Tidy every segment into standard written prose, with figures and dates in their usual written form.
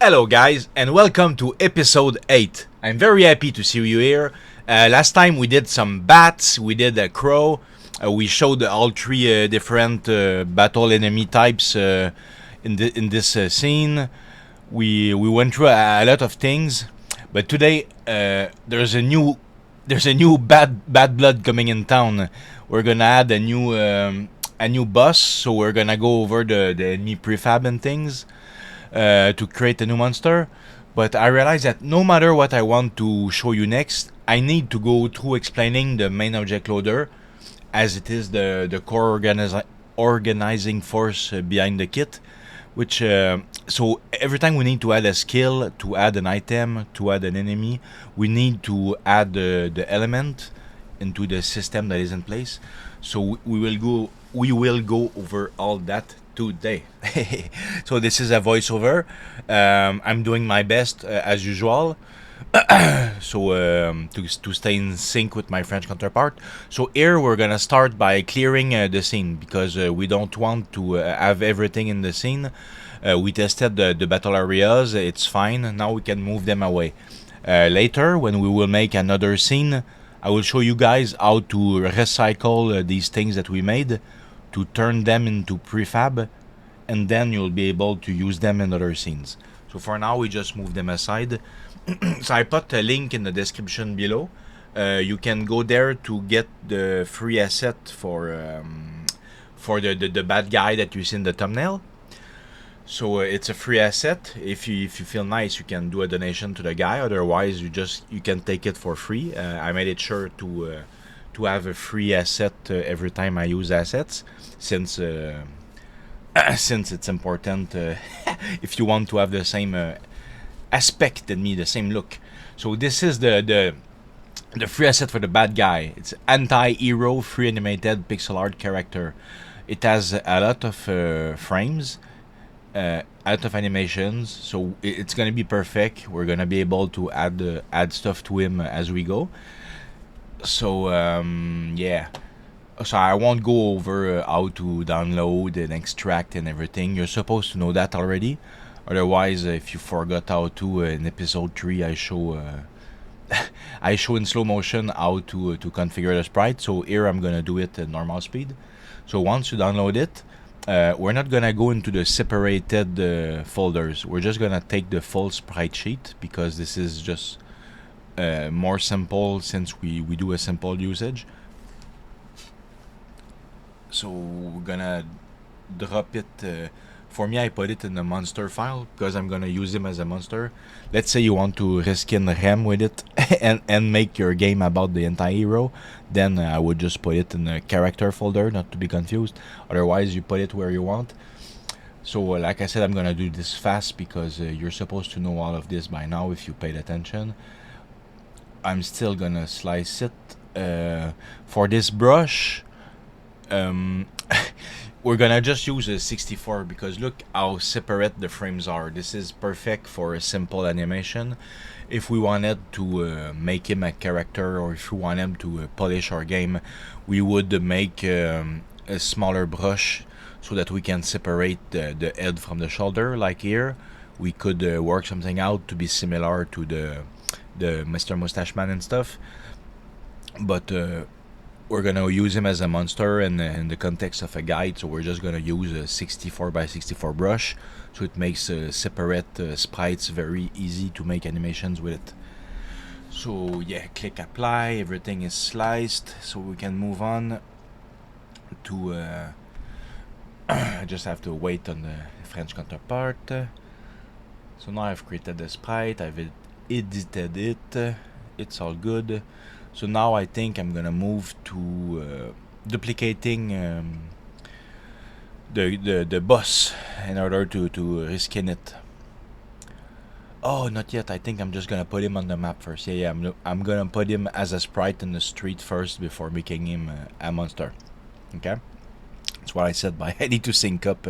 Hello guys and welcome to episode 8. I'm very happy to see you here. Last time we did some bats, we did a crow, we showed all three different battle enemy types in this scene. We went through a lot of things, but today there's a new bad blood coming in town. We're gonna add a new boss, so we're gonna go over the enemy prefab and things. To create a new monster, but I realized that no matter what I want to show you next, I need to go through explaining the main object loader, as it is the core organizing force behind the kit. Which so every time we need to add a skill, to add an item, to add an enemy, we need to add the element into the system that is in place. So we will go over all that today. So this is a voiceover. I'm doing my best as usual. So to stay in sync with my French counterpart. So here we're gonna start by clearing the scene, because we don't want to have everything in the scene. We tested the battle areas, it's fine. Now we can move them away. Later, when we will make another scene, I will show you guys how to recycle these things that we made, to turn them into prefab, and then you'll be able to use them in other scenes. So for now, we just move them aside. So I put a link in the description below. You can go there to get the free asset for the bad guy that you see in the thumbnail. So it's a free asset. If you feel nice, you can do a donation to the guy. Otherwise, you can take it for free. I made it sure to have a free asset every time I use assets, since it's important if you want to have the same aspect than me, the same look. So this is the free asset for the bad guy. It's ANTIHERO free animated pixel art character. It has a lot of frames, a lot of animations, so it's gonna be perfect. We're gonna be able to add stuff to him as we go. So yeah, so I won't go over how to download and extract and everything. You're supposed to know that already. Otherwise, if you forgot how to, in episode 3 I show I show in slow motion how to configure the sprite. So here I'm gonna do it at normal speed. So once you download it, we're not gonna go into the separated folders. We're just gonna take the full sprite sheet, because this is just more simple, since we do a simple usage. So we're gonna drop it. For me, I put it in the monster file, because I'm gonna use him as a monster. Let's say you want to reskin RAM with it and make your game about the ANTIHERO, then I would just put it in the character folder, not to be confused. Otherwise, you put it where you want. So like I said, I'm gonna do this fast, because you're supposed to know all of this by now if you paid attention. I'm still gonna slice it. For this brush, we're gonna just use a 64, because look how separate the frames are. This is perfect for a simple animation. If we wanted to make him a character, or if we want him to polish our game, we would make a smaller brush, so that we can separate the head from the shoulder. Like here, we could work something out to be similar to the Mr. Mustache Man and stuff. But we're gonna use him as a monster in the context of a guide, so we're just gonna use a 64 by 64 brush, so it makes separate sprites very easy to make animations with it. So yeah, click apply, everything is sliced, so we can move on to I just have to wait on the French counterpart. So now I've created the sprite, I've edited it, it's all good. So now I think I'm gonna move to duplicating the boss in order to reskin it. Oh, not yet. I think I'm just gonna put him on the map first. Yeah, I'm gonna put him as a sprite in the street first before making him a monster. Okay, that's what I said. But I need to sync up.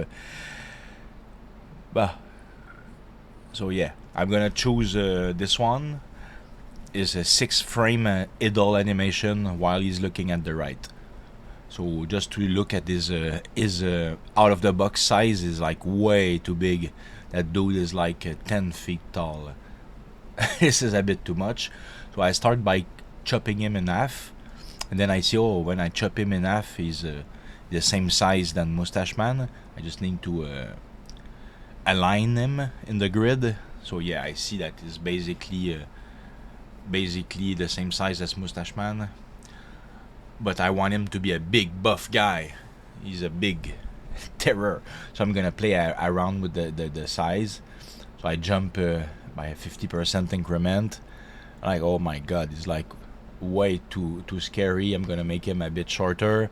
So yeah, I'm gonna choose this one. Is a 6-frame idle animation while he's looking at the right. So just to look at his out of the box size is like way too big. that dude is like 10 feet tall. This is a bit too much. So I start by chopping him in half, and then I see, oh, when I chop him in half, he's the same size than Mustache Man. I just need to align him in the grid. So yeah, I see that he's basically the same size as Mustache Man, but I want him to be a big buff guy. He's a big terror, so I'm gonna play around with the size. So I jump by a 50% increment. Like, oh my god, he's like way too scary. I'm gonna make him a bit shorter.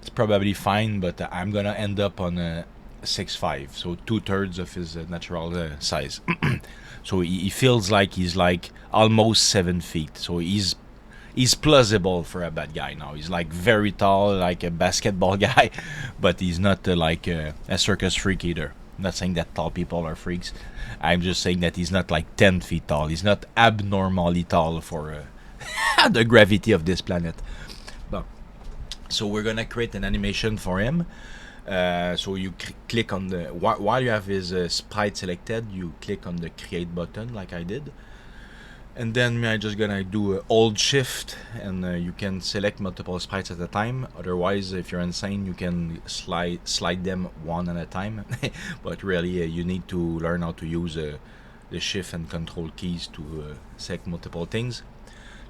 It's probably fine, but I'm gonna end up on a 6'5", so 2/3 of his natural size. So he feels like he's like almost 7 feet. So he's plausible for a bad guy now. He's like very tall, like a basketball guy, but he's not like a circus freak either. I'm not saying that tall people are freaks. I'm just saying that he's not like 10 feet tall. He's not abnormally tall for the gravity of this planet. But so we're gonna create an animation for him. So you click on the while you have his sprite selected, you click on the create button like I did, and then I'm just gonna do hold shift, and you can select multiple sprites at a time. Otherwise, if you're insane, you can slide them one at a time. But really, you need to learn how to use the shift and control keys to select multiple things.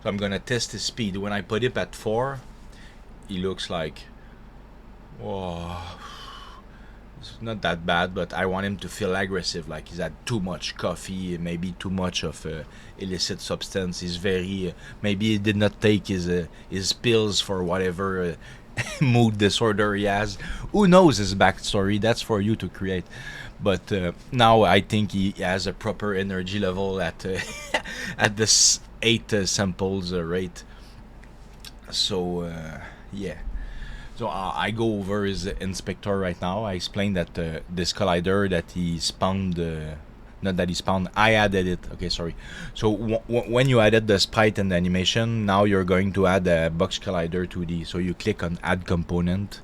So I'm gonna test his speed. When I put it at 4, he looks like, whoa, it's not that bad, but I want him to feel aggressive, like he's had too much coffee, maybe too much of illicit substance. He's very maybe he did not take his pills for whatever mood disorder he has. Who knows his backstory? That's for you to create. But now I think he has a proper energy level at at this 8 samples rate. So yeah. So I go over his inspector right now. I explained that this collider that he spawned, not that he spawned, I added it. Okay, sorry. So when you added the sprite and the animation, now you're going to add a box collider 2D. So you click on add component,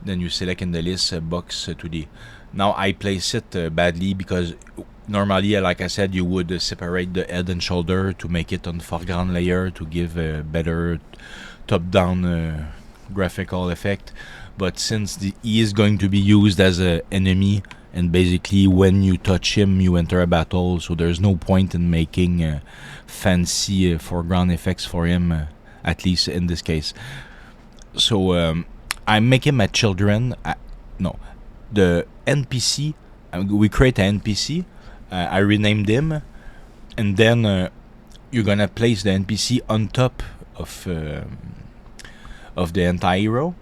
then you select in the list box 2D. Now I place it badly because normally, like I said, you would separate the head and shoulder to make it on foreground layer to give a better top-down graphical effect. But since he is going to be used as an enemy, and basically when you touch him you enter a battle, so there's no point in making fancy foreground effects for him, at least in this case. So I make him a children, no, the NPC, we create an NPC, I renamed him, and then you're gonna place the NPC on top of the ANTIHERO.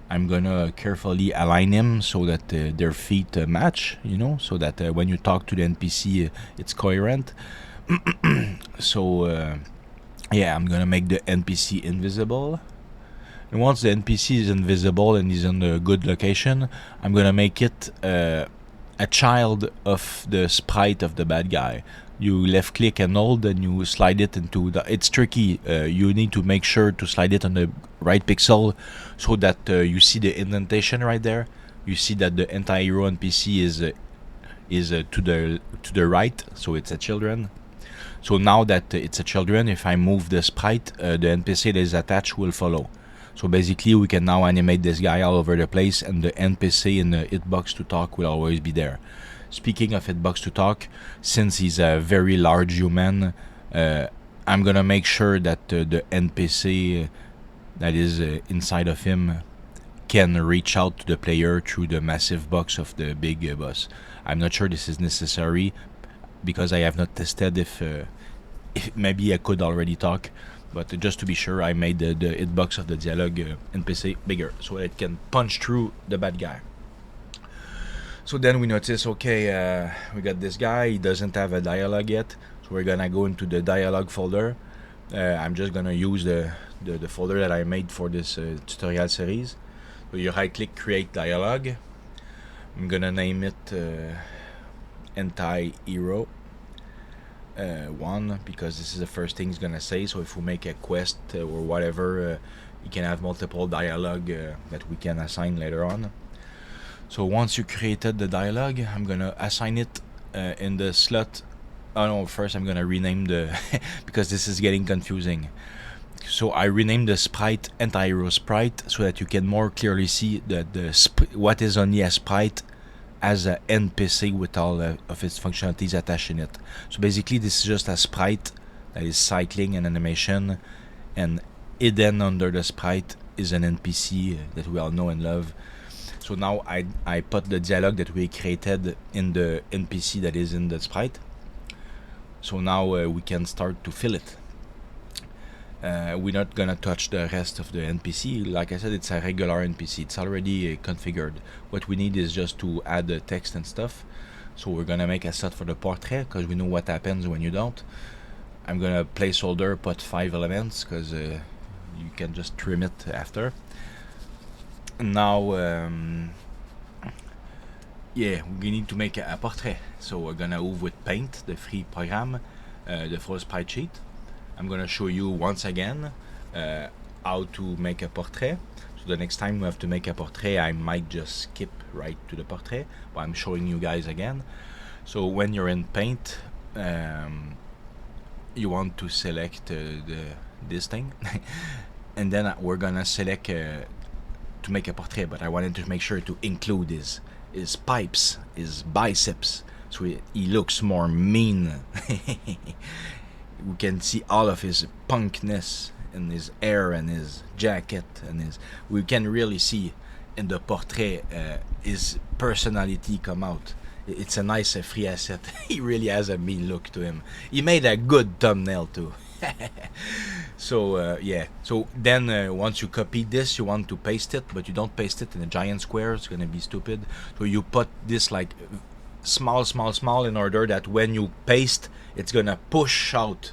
I'm gonna carefully align him so that their feet match, so that when you talk to the NPC, it's coherent. So yeah, I'm gonna make the NPC invisible. And once the NPC is invisible and he's in a good location, I'm gonna make it a child of the sprite of the bad guy. You left click and hold, and you slide it into the. It's tricky. You need to make sure to slide it on the right pixel so that you see the indentation right there. You see that the ANTIHERO NPC is to the right, so it's a children. So now that it's a children, if I move the sprite, the NPC that is attached will follow. So basically, we can now animate this guy all over the place, and the NPC in the hitbox to talk will always be there. Speaking of hitbox to talk, since he's a very large human, I'm gonna make sure that the NPC that is inside of him can reach out to the player through the massive box of the big boss. I'm not sure this is necessary because I have not tested if maybe I could already talk, but just to be sure, I made the hitbox of the Dialog NPC bigger so it can punch through the bad guy. So then we notice, okay, we got this guy, he doesn't have a dialogue yet, so we're gonna go into the dialogue folder. I'm just gonna use the folder that I made for this tutorial series. So you right click create dialogue. I'm gonna name it ANTIHERO 1 because this is the first thing he's gonna say. So if we make a quest or whatever, you can have multiple dialogue that we can assign later on. So once you created the dialog, I'm gonna assign it in the slot. Oh no, first I'm gonna rename the because this is getting confusing. So I renamed the sprite ANTIHERO sprite so that you can more clearly see what is on the sprite as an NPC with all of its functionalities attached in it. So basically this is just a sprite that is cycling an animation, and hidden under the sprite is an NPC that we all know and love. So now I put the dialog that we created in the NPC that is in the sprite. So now we can start to fill it. We're not gonna touch the rest of the NPC. Like I said, it's a regular NPC. It's already configured. What we need is just to add the text and stuff. So we're gonna make a set for the portrait because we know what happens when you don't. I'm gonna placeholder put 5 elements because you can just trim it after. Now yeah, we need to make a portrait. So we're gonna move with Paint, the free program, the FullSpriteSheet. I'm gonna show you once again how to make a portrait. So the next time we have to make a portrait, I might just skip right to the portrait, but I'm showing you guys again. So when you're in Paint, you want to select this thing, and then we're gonna select to make a portrait. But I wanted to make sure to include his pipes, his biceps, so he looks more mean. We can see all of his punkness in his hair and his jacket, and we can really see in the portrait his personality come out. It's a nice free asset. He really has a mean look to him. He made a good thumbnail too. So yeah, so then once you copy this, you want to paste it, but you don't paste it in a giant square. It's gonna be stupid. So you put this like small in order that when you paste, it's gonna push out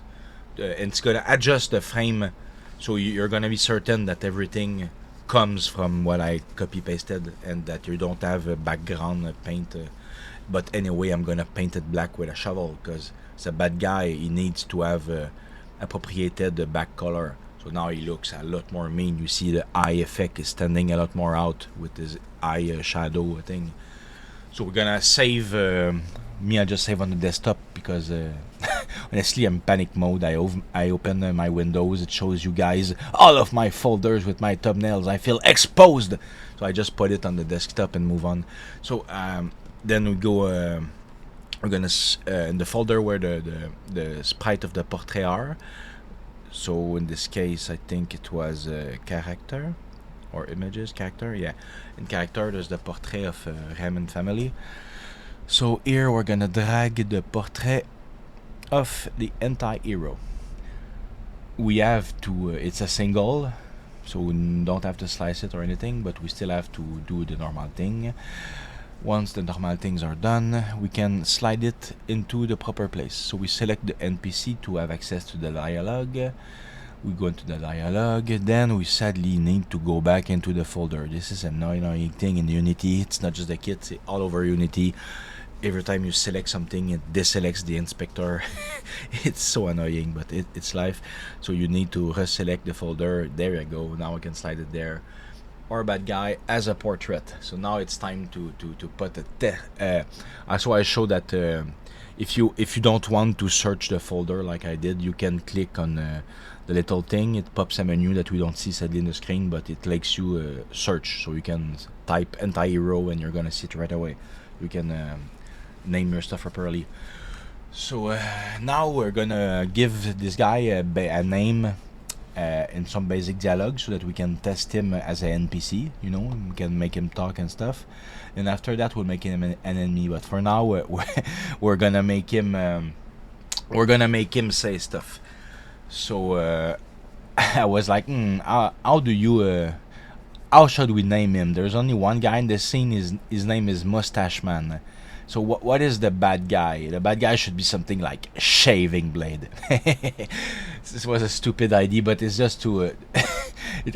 and it's gonna adjust the frame, so you're gonna be certain that everything comes from what I copy pasted and that you don't have a background paint. But anyway, I'm gonna paint it black with a shovel because it's a bad guy. He needs to have appropriated back color. So now he looks a lot more mean. You see the eye effect is standing a lot more out with his eye shadow thing. So we're gonna save. I just save on the desktop because honestly I'm panic mode. I open my Windows. It shows you guys all of my folders with my thumbnails. I feel exposed, so I just put it on the desktop and move on. So then we go. We're gonna in the folder where the sprite of the portrait are. So in this case, I think it was character. Or images, character, yeah. In character, there's the portrait of Raymond family. So here we're gonna drag the portrait of the ANTIHERO. We have to, it's a single, so we don't have to slice it or anything, but we still have to do the normal thing. Once the normal things are done, we can slide it into the proper place. So we select the NPC to have access to the dialog. We go into the dialog, then we sadly need to go back into the folder. This is an annoying thing in Unity. It's not just the kit, it's all over Unity. Every time you select something, it deselects the inspector. It's so annoying, but it's life. So you need to reselect the folder. There you go. Now I can slide it there. Or bad guy as a portrait. So now it's time to put a so I show that if you don't want to search the folder like I did, you can click on the little thing. It pops a menu that we don't see sadly in the screen, but it lets you search. So you can type ANTIHERO and you're gonna see it right away. You can name your stuff properly. So now we're gonna give this guy a name in some basic dialogue so that we can test him as an NPC. You know, we can make him talk and stuff. And after that, we'll make him an enemy. But for now, we're gonna make him say stuff. So I was like, how should we name him? There's only one guy in the scene. His name is Mustache Man. So what is the bad guy? The bad guy should be something like Shaving Blade. This was a stupid idea, but it's just to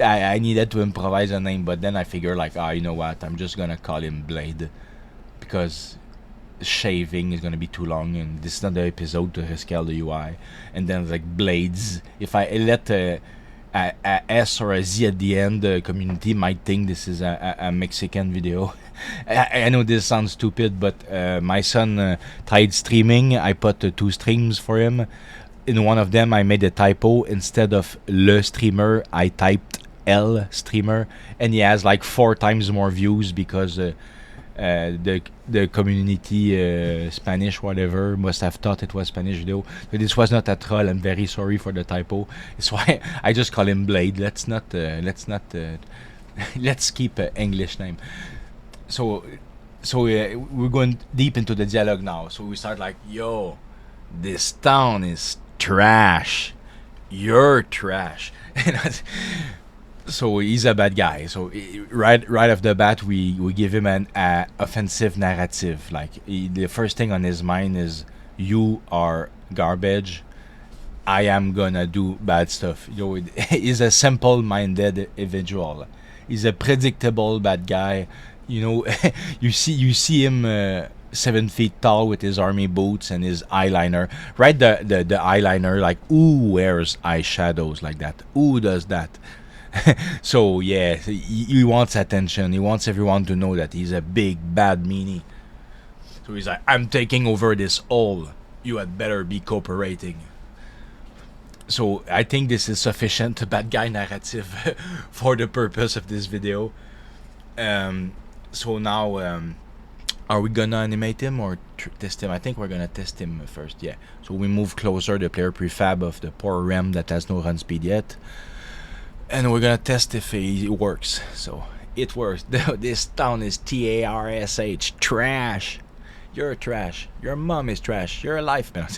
I needed to improvise a name, but then I figured like, you know what? I'm just gonna call him Blade because shaving is gonna be too long, and this is not the episode to rescale the UI. And then like blades. If I let a S or a Z at the end, the community might think this is a Mexican video. I know this sounds stupid, but my son tried streaming. I put 2 streams for him. In one of them, I made a typo. Instead of le streamer, I typed el streamer, and he has like 4 times more views because the community Spanish whatever must have thought it was Spanish video. But this was not a troll. I'm very sorry for the typo. It's why I just call him Blade. Let's keep an English name. So we're going deep into the dialogue now. So we start like, yo, this town is trash. You're trash. So he's a bad guy. So right off the bat, we give him an offensive narrative. Like the first thing on his mind is, you are garbage. I am gonna do bad stuff. He's a simple-minded individual. He's a predictable bad guy. You see him 7 feet tall with his army boots and his eyeliner. Right, the eyeliner, like, who wears eyeshadows like that? Who does that? So yeah, he wants attention. He wants everyone to know that he's a big bad meanie. So he's like, I'm taking over this all. You had better be cooperating. So I think this is sufficient bad guy narrative for the purpose of this video. So now, are we gonna animate him or test him? I think we're gonna test him first, yeah. So we move closer the player prefab of the poor Rem that has no run speed yet. And we're gonna test if it works. So it works. This town is TARSH, trash. You're trash. Your mom is trash. You're alive, man.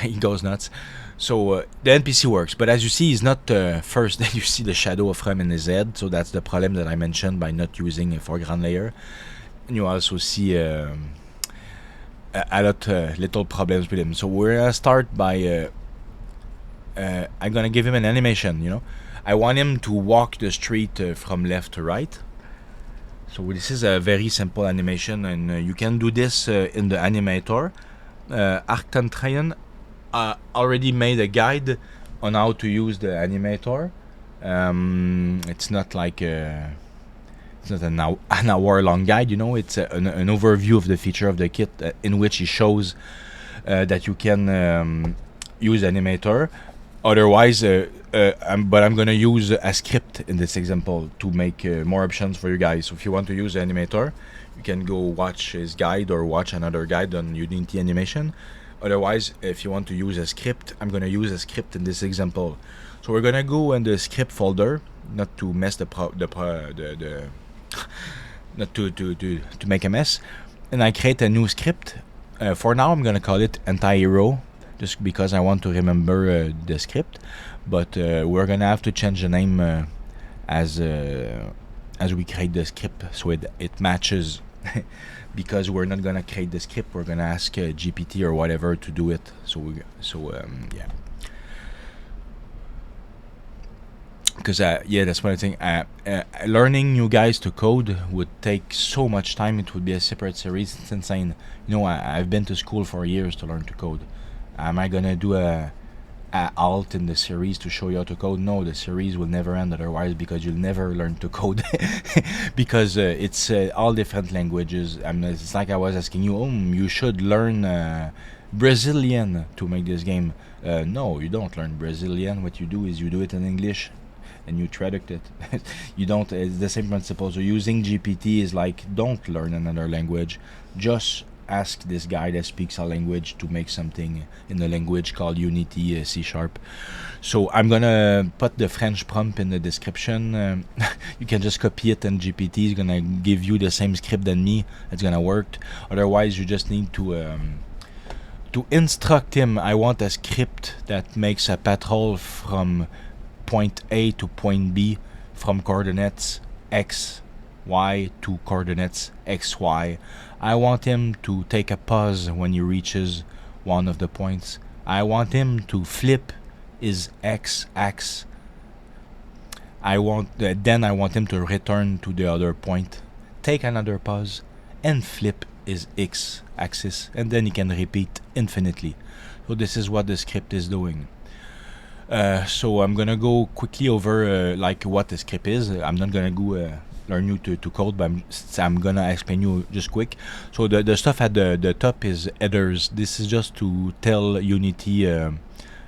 He goes nuts. So the NPC works, but as you see, he's not first. Then you see the shadow of Rem in his head. So that's the problem that I mentioned by not using a foreground layer. And you also see a lot little problems with him. So we're gonna start by I'm gonna give him an animation. I want him to walk the street from left to right. So this is a very simple animation, and you can do this in the animator. Arktentrion already made a guide on how to use the animator. It's not like it's not an hour-long guide, it's an overview of the feature of the kit in which he shows that you can use animator. Otherwise, but I'm gonna use a script in this example to make more options for you guys. So if you want to use the animator, you can go watch his guide or watch another guide on Unity animation. Otherwise, if you want to use a script, I'm gonna use a script in this example. So we're gonna go in the script folder, not to mess not to make a mess, and I create a new script. For now, I'm gonna call it ANTIHERO, just because I want to remember the script. But we're gonna have to change the name as we create the script, so it matches. Because we're not gonna create the script, we're gonna ask GPT or whatever to do it. Yeah. Because yeah, that's what I think. Learning new guys to code would take so much time. It would be a separate series. It's insane. I've been to school for years to learn to code. Am I gonna do a alt in the series to show you how to code? No, the series will never end otherwise, because you'll never learn to code. Because it's all different languages. It's like I was asking you, you should learn Brazilian to make this game. No, you don't learn Brazilian. What you do is you do it in English and you traduce it. You don't. It's the same principle. So using GPT is like, don't learn another language. Just ask this guy that speaks a language to make something in a language called Unity C#. So I'm gonna put the French prompt in the description. You can just copy it, and GPT is gonna give you the same script than me. It's gonna work. Otherwise, you just need to instruct him. I want a script that makes a patrol from point A to point B from coordinates X, Y to coordinates X, Y. I want him to take a pause when he reaches one of the points. I want him to flip his X axis. Then I want him to return to the other point, take another pause, and flip his X axis, and then he can repeat infinitely. So this is what the script is doing. So I'm gonna go quickly over like what the script is. I'm not gonna go learn you to code, but I'm gonna explain you just quick. So the stuff at the top is headers. This is just to tell Unity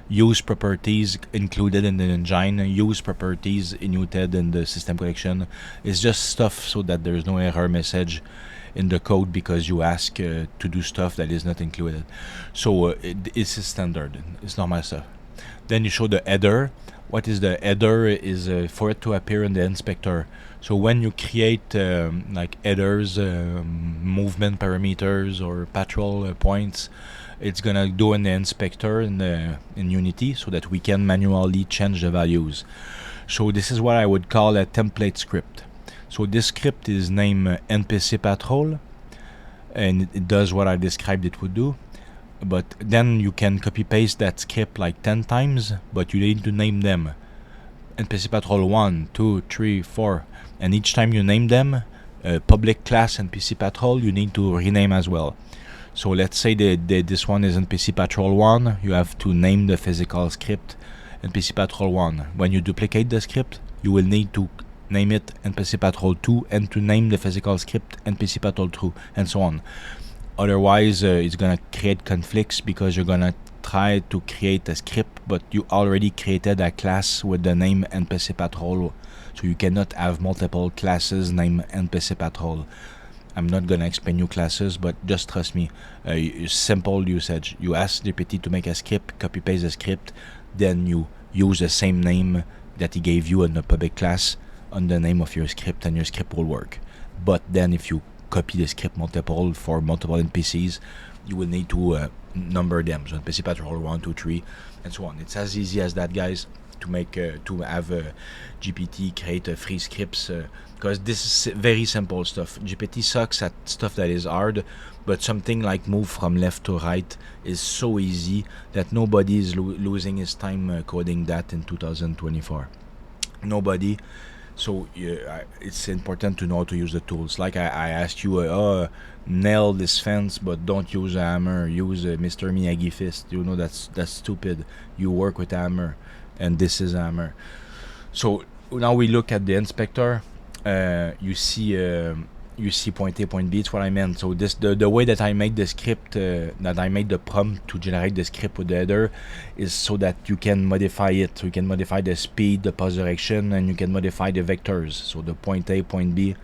use properties included in the engine, use properties included in the system collection. It's just stuff so that there's no error message in the code because you ask to do stuff that is not included. So it's standard. It's normal stuff. Then you show the header. What is the header is for it to appear in the inspector. So when you create like headers, movement parameters or patrol points, it's gonna do in the inspector in Unity so that we can manually change the values. So this is what I would call a template script. So this script is named NPCPatrol, and it does what I described it would do. But then you can copy paste that script like 10 times, but you need to name them. NPCPatrol 1, 2, 3, 4, and each time you name them, public class NPCPatrol, you need to rename as well. So let's say this one is NPCPatrol 1, you have to name the physical script NPCPatrol 1. When you duplicate the script, you will need to name it NPCPatrol 2 and to name the physical script NPCPatrol 2 and so on. Otherwise, it's gonna create conflicts because you're gonna try to create a script, but you already created a class with the name NPCPatrol, so you cannot have multiple classes named NPCPatrol. I'm not gonna explain you classes, but just trust me. Simple usage. You ask GPT to make a script, copy paste the script, then you use the same name that he gave you in the public class on the name of your script, and your script will work. But then if you copy the script multiple for multiple NPCs, you will need to number them. So NPCPatrol 1, 2, 3, and so on. It's as easy as that, guys, to make to have GPT create free scripts, because this is very simple stuff. GPT sucks at stuff that is hard, but something like move from left to right is so easy that nobody is losing his time coding that in 2024. Nobody. So it's important to know how to use the tools. Like I asked you, nail this fence, but don't use a hammer. Use a Mr. Miyagi fist. You know that's stupid. You work with hammer, and this is hammer. So now we look at the inspector. You see point A, point B. It's what I meant. So this the way that I made the script, that I made the prompt to generate the script with the header, is so that you can modify it. So you can modify the speed, the pose direction, and you can modify the vectors. So the point A, point B.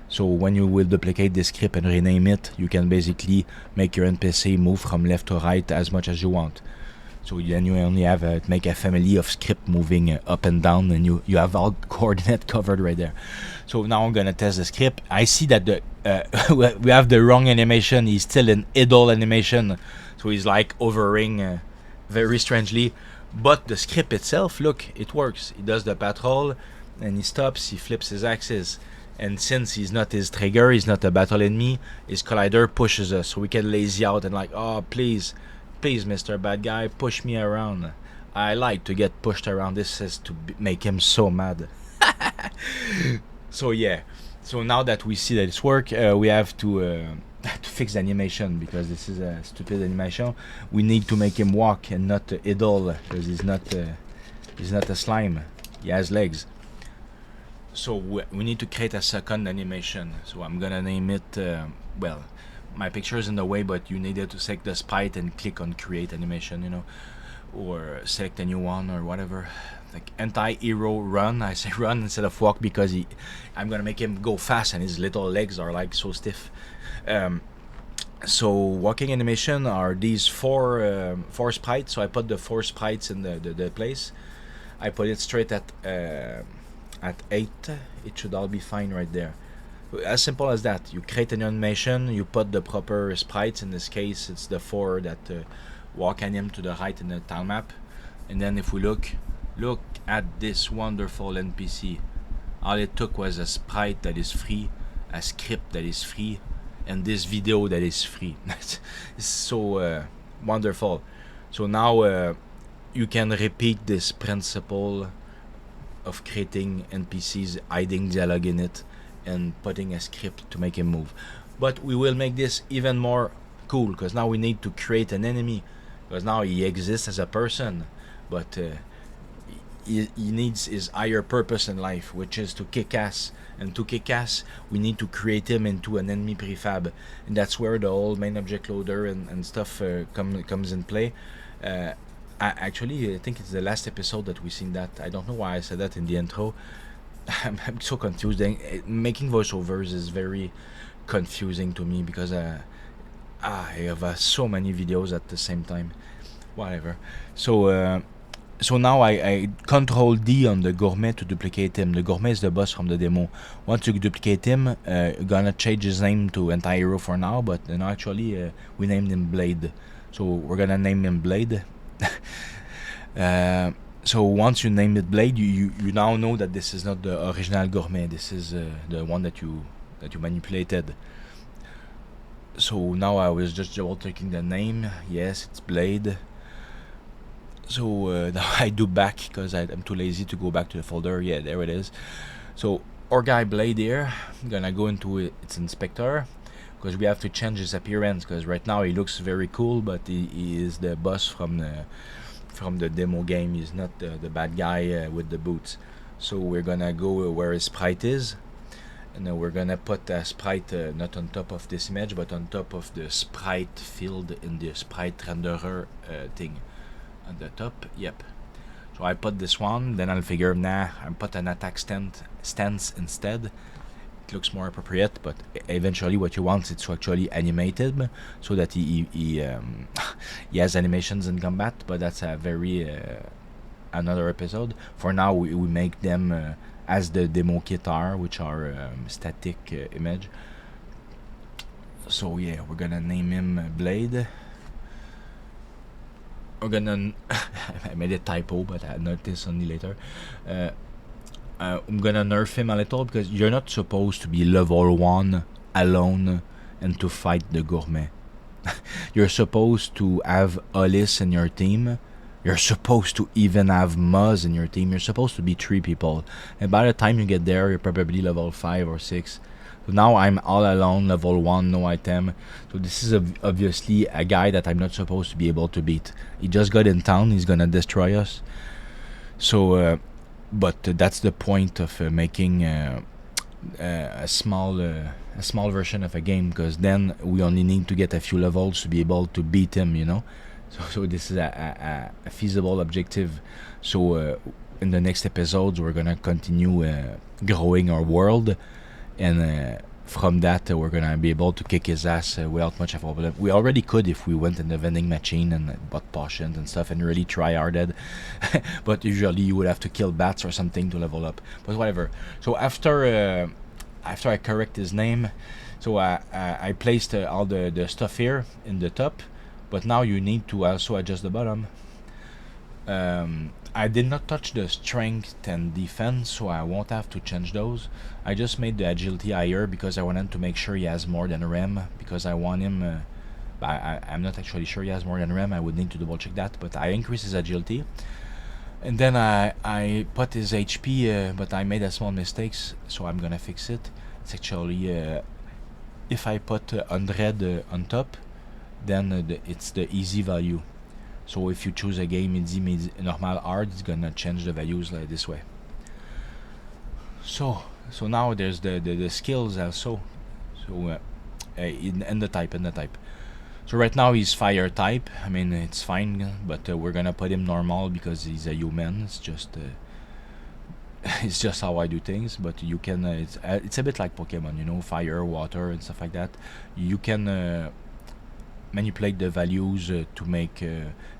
So when you will duplicate the script and rename it, you can basically make your NPC move from left to right as much as you want. So then you only have make a family of script moving up and down, and you have all coordinate covered right there. So now I'm gonna test the script. I see that the we have the wrong animation. He's still in idle animation, so he's like hovering very strangely. But the script itself, look, it works. He does the patrol, and he stops. He flips his axis, and since he's not his trigger, he's not a battle enemy. His collider pushes us, so we can lazy out and like, oh please, Mr. Bad Guy, push me around. I like to get pushed around. This is to make him so mad. So yeah. So now that we see that it's work, we have to fix the animation, because this is a stupid animation. We need to make him walk and not idle, because he's not a slime. He has legs. So we need to create a second animation. So I'm gonna name it. Well, my picture is in the way, but you needed to select the sprite and click on create animation, you know, or select a new one or whatever. Like ANTIHERO run. I say run instead of walk because I'm gonna make him go fast and his little legs are like so stiff. So walking animation are these four sprites. So I put the 4 sprites in the place. I put it straight at 8. It should all be fine right there. As simple as that. You create an animation, you put the proper sprites. In this case, it's the 4 that walk anim to the right in the tile map. And then if we look at this wonderful NPC. All it took was a sprite that is free, a script that is free, and this video that is free. It's so wonderful. So now you can repeat this principle of creating NPCs, hiding dialogue in it, and putting a script to make him move. But we will make this even more cool, because now we need to create an enemy, because now he exists as a person, but he needs his higher purpose in life, which is to kick ass. And to kick ass, we need to create him into an enemy prefab, and that's where the whole main object loader and stuff comes in play. I think it's the last episode that we seen that. I don't know why I said that in the intro. I'm so confused. Making voiceovers is very confusing to me because I have so many videos at the same time. Whatever. So now I Control D on the gourmet to duplicate him. The gourmet is the boss from the demo. Once you duplicate him, you're gonna change his name to ANTIHERO for now, but actually we named him Blade. So we're gonna name him Blade. So once you name it Blade, you now know that this is not the original gourmet. This is the one that you manipulated. So now I was just double checking the name. Yes, it's Blade. So now I do back because I'm too lazy to go back to the folder. Yeah, there it is. So our guy Blade here, I'm gonna go into its inspector because we have to change his appearance, because right now he looks very cool, but he is the boss from the demo game. He's not the bad guy with the boots. So we're gonna go where his sprite is, and we're gonna put a sprite not on top of this image, but on top of the sprite field in the sprite renderer thing at the top. Yep. So I put this one, then I'll figure, I'll put an attack stance instead. It looks more appropriate, but eventually what you want is to actually animate him so that he has animations in combat, but that's a very another episode. For now we make them as the demo kit are, which are static image. So yeah, we're gonna name him Blade. We're gonna I made a typo, but I noticed only later. I'm gonna nerf him a little because you're not supposed to be level 1 alone and to fight the gourmet. You're supposed to have Alice in your team. You're supposed to even have Muzz in your team. You're supposed to be 3 people, and by the time you get there, you're probably level 5 or 6. So now I'm all alone, level 1, no item. So this is obviously a guy that I'm not supposed to be able to beat. He just got in town. He's gonna destroy us. So but that's the point of making a small version of a game, because then we only need to get a few levels to be able to beat him, so this is a feasible objective. So in the next episodes we're gonna continue growing our world, and from that we're gonna be able to kick his ass without much of a problem. We already could if we went in the vending machine and bought potions and stuff and really try harded. But usually you would have to kill bats or something to level up, but whatever. So after I correct his name, so I placed all the stuff here in the top, but now you need to also adjust the bottom. I did not touch the strength and defense, so I won't have to change those. I just made the agility higher because I wanted to make sure he has more than Rem, because I want him I'm not actually sure he has more than Rem. I would need to double check that, but I increased his agility. And then I put his HP, but I made a small mistakes, so I'm gonna fix it. It's actually if I put 100 on top, then it's the easy value. So if you choose a game easy, normal, hard, it's gonna change the values like this way. So now there's the skills also. So in the type. So right now he's fire type. I mean, it's fine, but we're gonna put him normal because he's a human. It's just it's just how I do things. But you can it's a bit like Pokemon, fire, water, and stuff like that. You can manipulate the values to make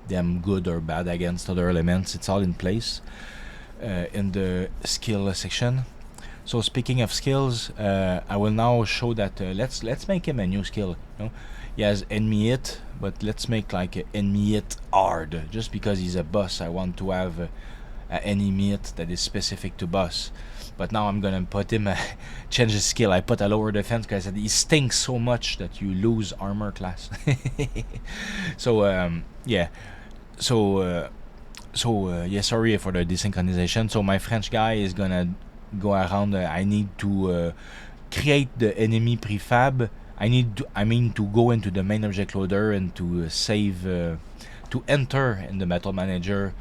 them good or bad against other elements. It's all in place in the skill section. So speaking of skills, I will now show that let's make him a new skill. He has enemy hit, but let's make like enemy hit hard. Just because he's a boss, I want to have an enemy hit that is specific to boss. But now I'm gonna put him change his skill. I put a lower defense because he stinks so much that you lose armor class. So yeah. So yeah, sorry for the desynchronization. So my French guy is gonna go around. I need to create the enemy prefab. I mean to go into the main object loader and to save to enter in the battle manager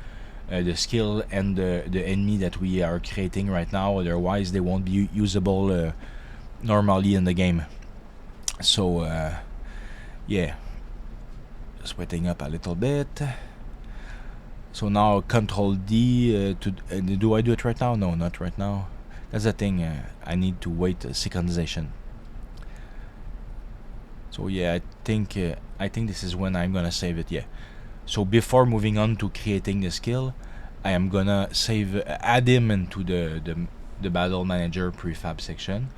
the skill and the enemy that we are creating right now, otherwise they won't be usable normally in the game. So yeah, just waiting up a little bit. So now Control D do I do it right now? No, not right now. That's the thing, I need to wait synchronization. So yeah, I think this is when I'm gonna save it. Yeah. So before moving on to creating the skill, I am gonna add him into the battle manager prefab section,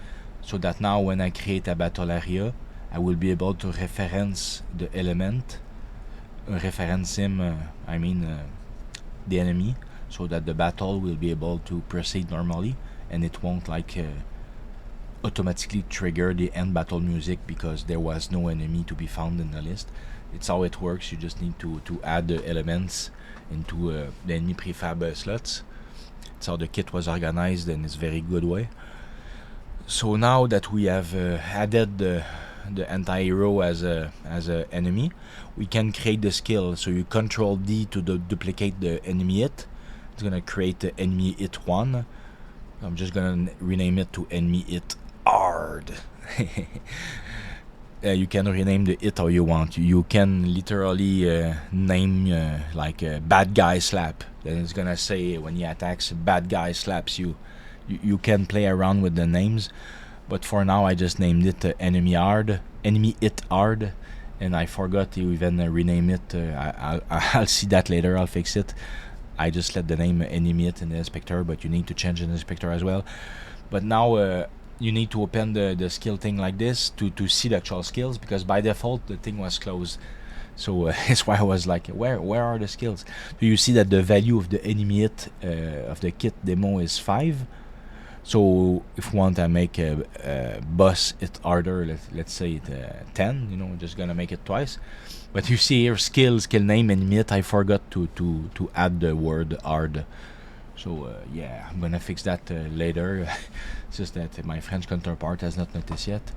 so that now when I create a battle area, I will be able to reference the element, reference him. The enemy, so that the battle will be able to proceed normally, and it won't automatically trigger the end battle music because there was no enemy to be found in the list. It's how it works. You just need to add the elements into the enemy prefab slots. It's how the kit was organized, and it's a very good way. So now that we have added the ANTIHERO as a enemy, we can create the skill. So you Control D to duplicate the enemy hit. It's gonna create the enemy hit 1. I'm just gonna rename it to enemy hit hard. You can rename the hit how you want. You can literally name like a bad guy slap. Then it's gonna say when he attacks, bad guy slaps you. You can play around with the names, but for now I just named it enemy hit hard, and I forgot to even rename it. I'll see that later. I'll fix it. I just let the name enemy hit in the inspector, but you need to change in the inspector as well. But now you need to open the skill thing like this to see the actual skills, because by default the thing was closed. So that's why I was like, where are the skills? So you see that the value of the enemy hit of the kit demo is 5. So if we want to make a boss hit harder, let's say it 10, you know, we're just gonna make it twice. But you see here, skill name, enemy hit, I forgot to add the word hard. So yeah, I'm gonna fix that later. It's just that my French counterpart has not noticed yet.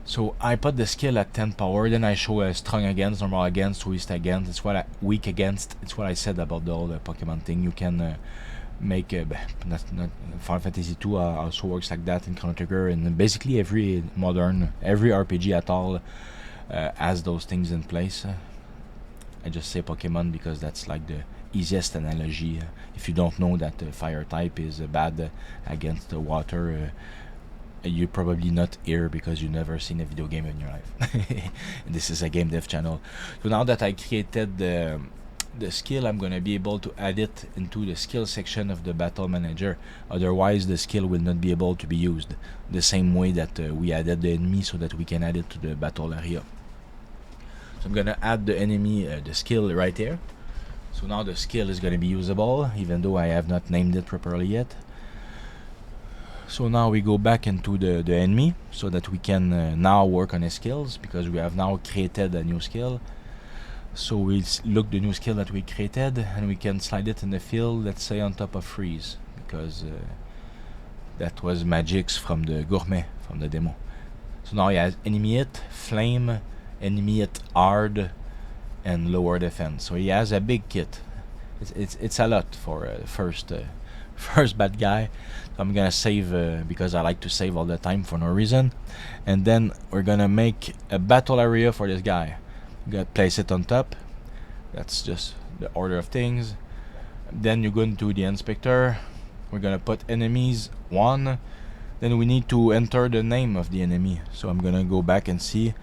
So I put the skill at 10 power, then I show a strong against, normal against, twist against. It's what weak against. It's what I said about the whole Pokemon thing. You can make not Final Fantasy 2 also works like that in Chrono Trigger, and basically every RPG at all has those things in place. I just say Pokemon because that's like the easiest analogy. If you don't know that fire type is bad against the water, you're probably not here because you've never seen a video game in your life. This is a game dev channel. So now that I created the skill, I'm gonna be able to add it into the skill section of the battle manager. Otherwise the skill will not be able to be used the same way that we added the enemy, so that we can add it to the battle area. So I'm gonna add the enemy, the skill right here. So now the skill is gonna be usable, even though I have not named it properly yet. So now we go back into the enemy, so that we can now work on his skills, because we have now created a new skill. So we look the new skill that we created, and we can slide it in the field, let's say on top of freeze, because that was magics from the gourmet, from the demo. So now he has enemy hit, flame, enemy hit hard, and lower defense. So he has a big kit. It's a lot for first bad guy. So I'm gonna save because I like to save all the time for no reason. And then we're gonna make a battle area for this guy. We're gonna place it on top. That's just the order of things. Then you go into the inspector. We're gonna put enemies 1. Then we need to enter the name of the enemy. So I'm gonna go back and see.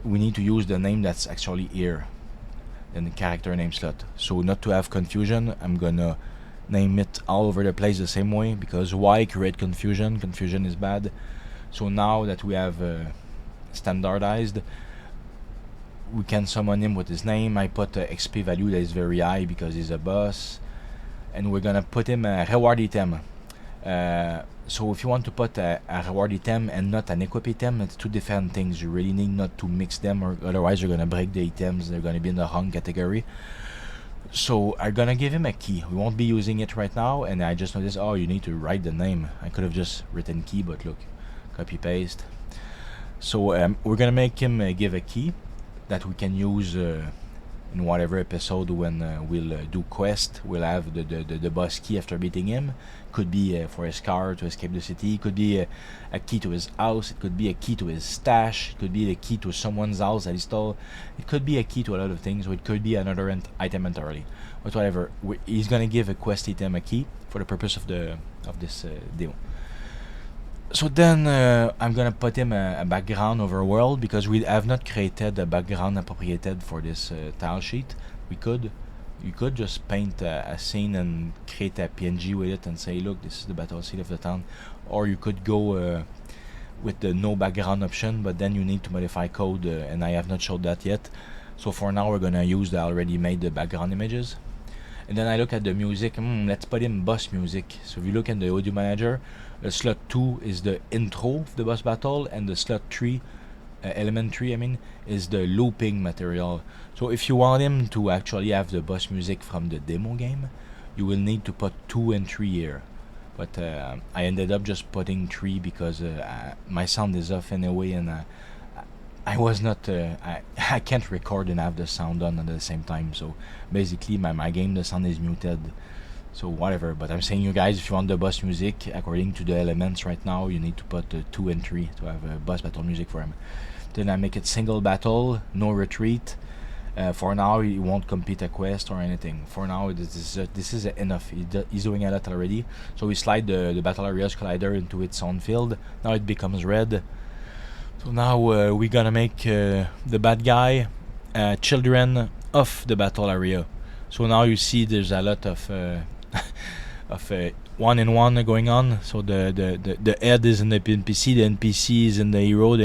We need to use the name that's actually here in the character name slot. So not to have confusion, I'm gonna name it all over the place the same way, because why create confusion? Confusion is bad. So now that we have standardized, we can summon him with his name. I put a XP value that is very high because he's a boss, and we're gonna put him a reward item. So if you want to put a reward item and not an equip item, it's two different things. You really need not to mix them, or otherwise you're gonna break the items. They're gonna be in the wrong category. So I'm gonna give him a key. We won't be using it right now, and I just noticed, oh, you need to write the name. I could have just written key, but look, copy paste. So we're gonna make him give a key that we can use in whatever episode when we'll do quest. We'll have the boss key after beating him. Could be for his car to escape the city. Could be a key to his house. It could be a key to his stash. It could be the key to someone's house that he stole. It could be a key to a lot of things. Or it could be another item entirely. But whatever, he's gonna give a quest item a key for the purpose of this demo. So then I'm gonna put him a background overworld, because we have not created a background appropriated for this tile sheet. You could just paint a scene and create a PNG with it and say, look, this is the battle scene of the town. Or you could go with the no background option, but then you need to modify code, and I have not showed that yet. So for now we're gonna use the already made background images. And then I look at the music. Let's put in boss music. So if you look in the audio manager, slot 2 is the intro of the boss battle, and the slot 3, element 3 I mean, is the looping material. So if you want him to actually have the boss music from the demo game, you will need to put 2 and 3 here. But I ended up just putting 3 because my sound is off anyway, and I was not I can't record and have the sound on at the same time. So basically my game, the sound is muted. So whatever, but I'm saying, you guys, if you want the boss music according to the elements right now, you need to put 2 and 3 to have a boss battle music for him. Then I make it single battle, no retreat. For now he won't complete a quest or anything. For now this is enough. He's doing a lot already. So we slide the battle areas collider into its own field. Now it becomes red. So now we're gonna make the bad guy children of the battle area. So now you see there's a lot of one-in-one going on. So the head is in the NPC, the NPC is in the hero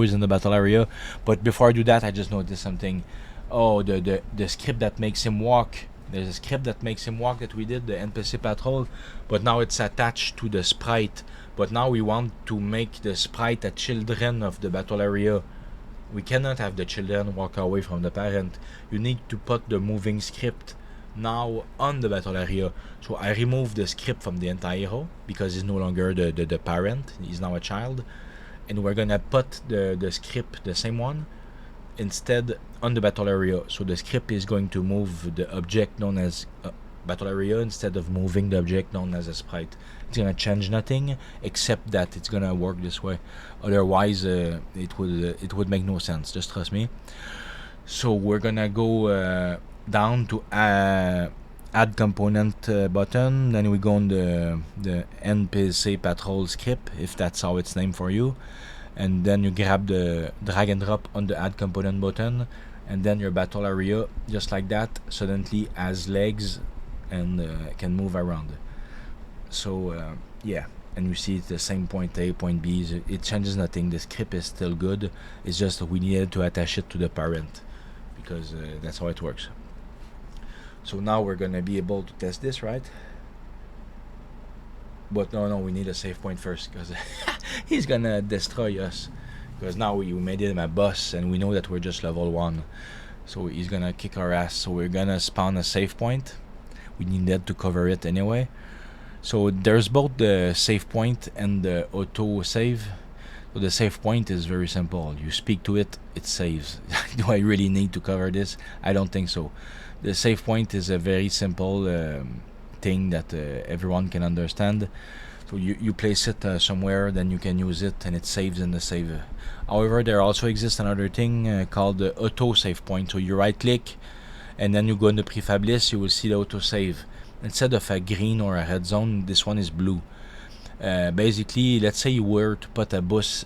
is in the battle area. But before I do that, I just noticed something. Oh, the script that makes him walk. There's a script that makes him walk that we did, the NPCPatrol, but now it's attached to the sprite. But now we want to make the sprite a children of the battle area. We cannot have the children walk away from the parent. You need to put the moving script now on the battle area. So I remove the script from the ANTIHERO because he's no longer the parent, he's now a child. And we're gonna put the script, the same one, instead on the battle area. So the script is going to move the object known as battle area instead of moving the object known as a sprite. It's gonna change nothing except that it's gonna work this way. Otherwise it would make no sense, just trust me. So we're gonna go down to add component button, then we go on the NPCPatrol script, if that's how it's named for you, and then you grab the drag and drop on the add component button, and then your battle area, just like that, suddenly has legs and can move around. So yeah, and you see it's the same point A, point B. It changes nothing. The script is still good. It's just that we needed to attach it to the parent because that's how it works. So now we're gonna be able to test this, right? But no, we need a save point first because he's gonna destroy us. Because now we made him a boss and we know that we're just level 1. So he's gonna kick our ass. So we're gonna spawn a save point. We need that to cover it anyway. So there's both the save point and the auto save. So the save point is very simple. You speak to it, it saves. Do I really need to cover this? I don't think so. The save point is a very simple thing that everyone can understand. So you place it somewhere, then you can use it and it saves in the save. However, there also exists another thing called the auto save point. So you right click and then you go in the prefab list, you will see the auto save. Instead of a green or a red zone, this one is blue. Basically, let's say you were to put a boss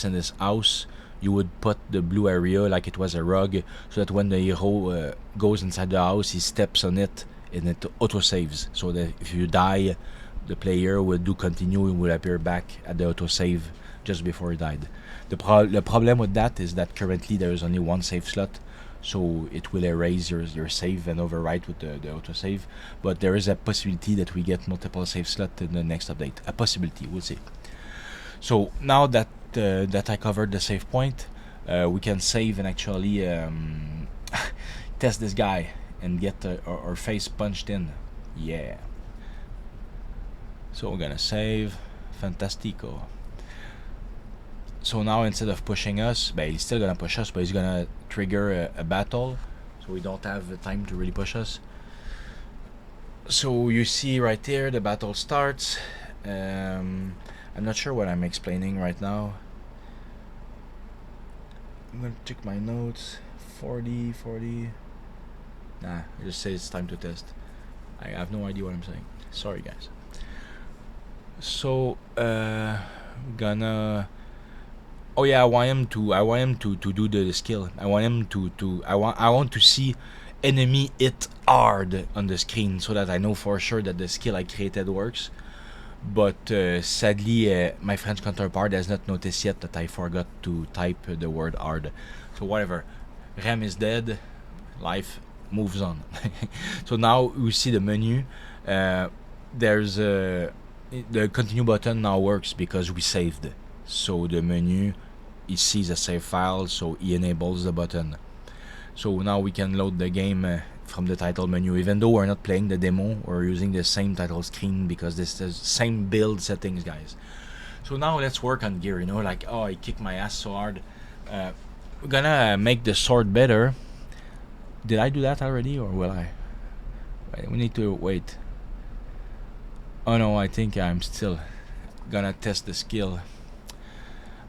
in this house, you would put the blue area like it was a rug, so that when the hero goes inside the house, he steps on it and it auto saves. So that if you die, the player will do continue and will appear back at the auto save just before he died. The problem with that is that currently there is only one save slot, so it will erase your save and overwrite with the autosave. But there is a possibility that we get multiple save slots in the next update. A possibility, we'll see. So now that I covered the save point, we can save and actually test this guy and get our face punched in. Yeah. So we're gonna save. Fantastico. So now instead of pushing us, he's still gonna push us, but he's gonna trigger a battle. So so we don't have the time to really push us. So you see right there, the battle starts. I'm not sure what I'm explaining right now. I'm gonna check my notes. 40. Nah, I just say it's time to test. I have no idea what I'm saying. Sorry, guys. So, gonna. Oh yeah, I want him to do the skill. I want him I want to see enemy hit hard on the screen so that I know for sure that the skill I created works. But sadly, my French counterpart has not noticed yet that I forgot to type the word hard. So whatever. Rem is dead. Life moves on. So now we see the menu. There's the continue button now works because we saved. So the menu, it sees a save file, so he enables the button. So now we can load the game from the title menu. Even though we're not playing the demo, we're using the same title screen because this is the same build settings, guys. So now let's work on gear, you know, like, oh, I kicked my ass so hard. We're gonna make the sword better. Did I do that already, or will I? Wait, we need to wait. Oh no, I think I'm still gonna test the skill.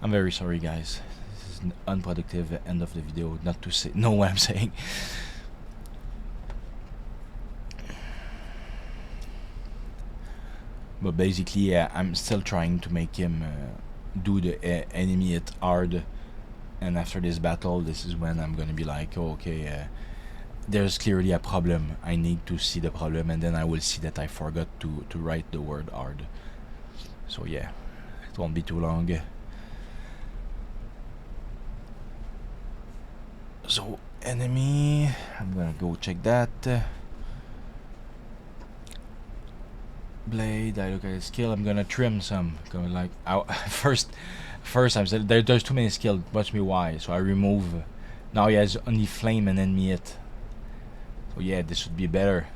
I'm very sorry, guys. This is an unproductive end of the video, not to say know what I'm saying. But basically, I'm still trying to make him do the enemy hit hard. And after this battle, this is when I'm gonna be like, oh, okay, there's clearly a problem. I need to see the problem, and then I will see that I forgot to write the word hard. So yeah, it won't be too long. So enemy, I'm gonna go check that. Blade, I look at his skill. I'm gonna trim some. Going like first I'm saying there's too many skills. Watch me why. So I remove. Now he has only flame and enemy hit. So yeah, this should be better.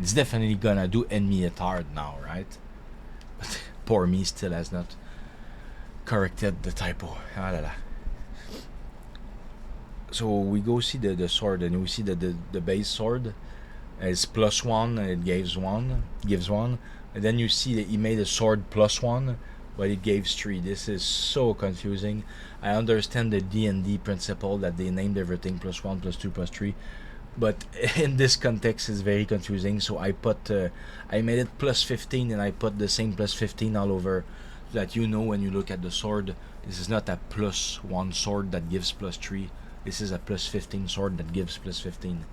It's definitely gonna do enemy hit hard now, right? But poor me still has not corrected the typo. Ah, la, la. So we go see the sword, and we see that the base sword is +1 and it gives one. And then you see that he made a sword +1, but it gives 3. This is so confusing. I understand the D&D principle that they named everything +1, +2, +3, but in this context it's very confusing. So I put I made it +15, and I put the same +15 all over, so that you know when you look at the sword, this is not a +1 sword that gives +3. This is a +15 sword that gives +15.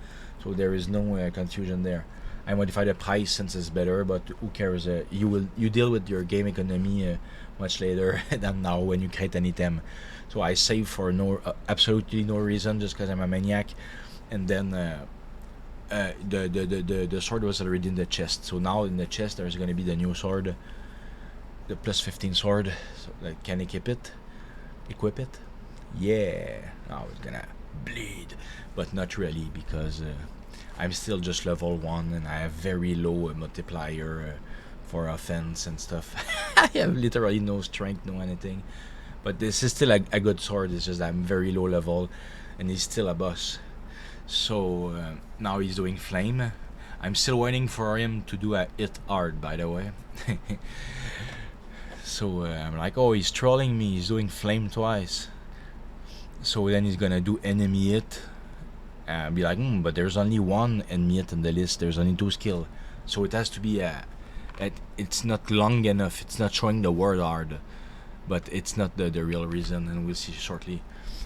So there is no confusion there. I modified the price since it's better, but who cares? You deal with your game economy much later than now when you create an item. So I save for absolutely no reason, just because I'm a maniac. And then the sword was already in the chest. So now in the chest there's going to be the new sword, the +15 sword. So I can equip it. Yeah. Now it's gonna bleed, but not really, because I'm still just level 1 and I have very low multiplier for offense and stuff. I have literally no strength, no anything. But this is still a good sword. It's just that I'm very low level, and he's still a boss. So now he's doing flame. I'm still waiting for him to do a hit hard, by the way. So I'm like, oh, he's trolling me. He's doing flame twice. So then he's gonna do enemy hit. Be like, but there's only one enemy hit in the list. There's only 2 skill. So it has to be it's not long enough. It's not showing the word hard, but it's not the real reason, and we'll see shortly.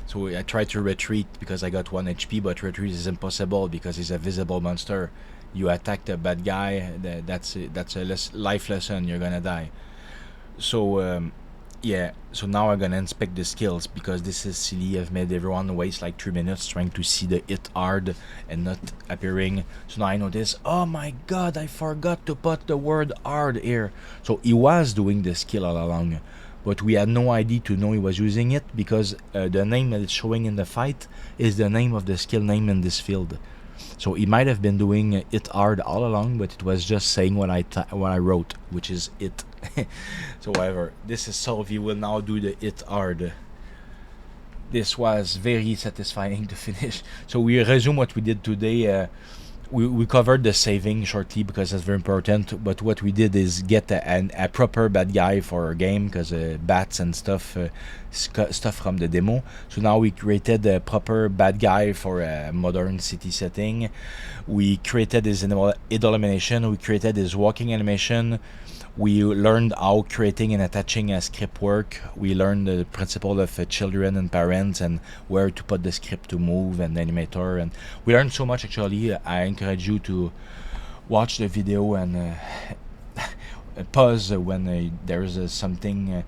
So I tried to retreat because I got 1 HP, but retreat is impossible because he's a visible monster. You attack the bad guy, that's a life lesson. You're gonna die. So yeah, so now I'm gonna inspect the skills, because this is silly. I've made everyone waste like 3 minutes trying to see the hit hard and not appearing. So now I notice, oh my god, I forgot to put the word hard here. So he was doing the skill all along, but we had no idea to know he was using it, because the name that is showing in the fight is the name of the skill name in this field. So he might have been doing it hard all along, but it was just saying what I wrote, which is it. So whatever, this is solved. He will now do the it hard. this was very satisfying to finish. So we resume what we did today. We covered the saving shortly because that's very important, but what we did is get a proper bad guy for our game, because bats and stuff from the demo. So now we created a proper bad guy for a modern city setting. We created his idle animation. We created his walking animation. We learned how creating and attaching a script work. We learned the principle of children and parents, and where to put the script to move, and the animator. And we learned so much, actually. I encourage you to watch the video and pause when there's something.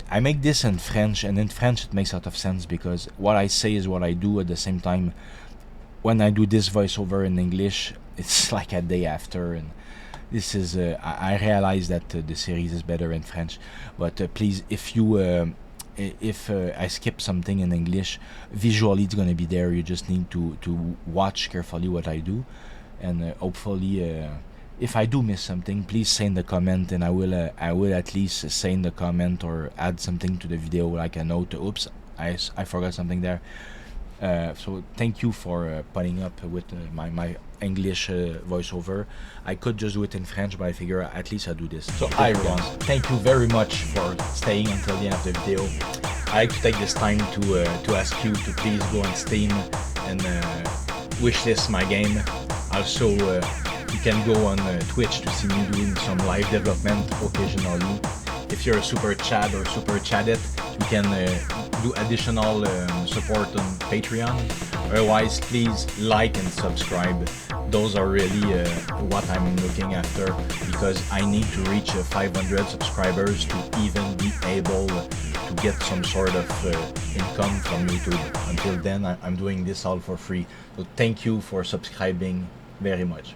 I make this in French, and in French it makes a lot of sense, because what I say is what I do at the same time. When I do this voiceover in English, it's like a day after, and this is I realize that the series is better in French, but please, if I skip something in English, visually it's gonna be there. You just need to watch carefully what I do, and hopefully if I do miss something, please say in the comment, and I will at least say in the comment or add something to the video, like a note. Oops, I forgot something there. So thank you for putting up with my English voiceover. I could just do it in French, but I figure at least I'll do this. So hi everyone, thank you very much for staying until the end of the video. I like to take this time to ask you to please go on Steam and wishlist my game. Also, you can go on Twitch to see me doing some live development occasionally. If you're a super chat or super chatted, you can do additional support on Patreon. Otherwise, please like and subscribe. Those are really what I'm looking after, because I need to reach 500 subscribers to even be able to get some sort of income from YouTube. Until then, I'm doing this all for free. So thank you for subscribing very much.